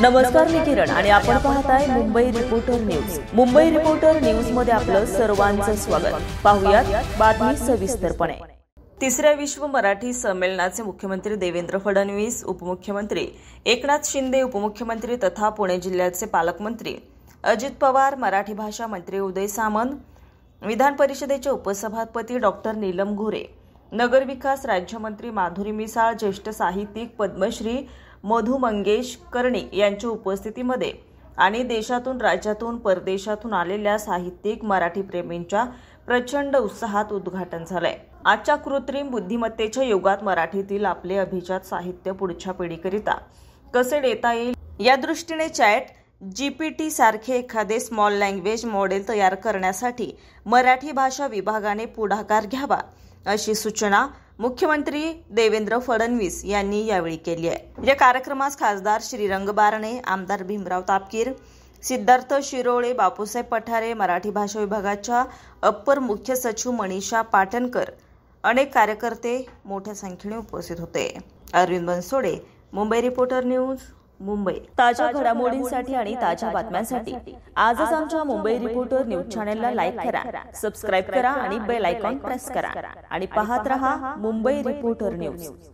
नमस्कार, मी किरण आणि आपण पाहताय Mumbai reporter news. Mumbai reporter news मध्ये आपलं सर्वांचं स्वागत. पाहुयात बातमी सविस्तरपणे. तिसऱ्या विश्व मराठी संमेलनाचे मुख्यमंत्री देवेंद्र फडणवीस, उपमुख्यमंत्री एकनाथ शिंदे, उपमुख्यमंत्री तथा पुणे जिल्ह्याचे पालकमंत्री अजित पवार, मराठी भाषा मंत्री उदय सामंत, विधान परिषदेचे उपसभापती डॉक्टर नीलम गोरे, नगरविकास राज्यमंत्री माधुरी मिसाळ, ज्येष्ठ साहित्यिक पद्मश्री मधु मंगेश कर्णिक यांच्या उपस्थितीमध्ये आणि देशातून, राज्यातून, परदेशातून आलेल्या साहित्यिक मराठी प्रेमींच्या प्रचंड उत्साहात उद्घाटन झालंय. आजच्या कृत्रिम बुद्धिमत्तेच्या युगात मराठीतील आपले अभिजात साहित्य पुढच्या पिढीकरिता कसे देता येईल या दृष्टीने चॅट GPT सारखे एखादे स्मॉल लँग्वेज मॉडेल तयार करण्यासाठी मराठी भाषा विभागाने पुढाकार घ्यावा, अशी सूचना मुख्यमंत्री देवेंद्र फडणवीस यांनी यावेळी केली आहे. या कार्यक्रमास खासदार श्रीरंग बारणे, आमदार भीमराव तापकीर, सिद्धार्थ शिरोळे, बापूसाहेब पठारे, मराठी भाषा विभागाच्या अप्पर मुख्य सचिव मनीषा पाटणकर, अनेक कार्यकर्ते मोठ्या संख्येने उपस्थित होते. Arvind Bansode, Mumbai reporter news, Mumbai. ताज्या घडामोडींसाठी आणि ताज्या बातम्यांसाठी आजच आमच्या मुंबई रिपोर्टर न्यूज चॅनलला लाईक करा, सबस्क्राईब करा आणि बेल आयकॉन प्रेस करा आणि पाहत रहा मुंबई रिपोर्टर न्यूज.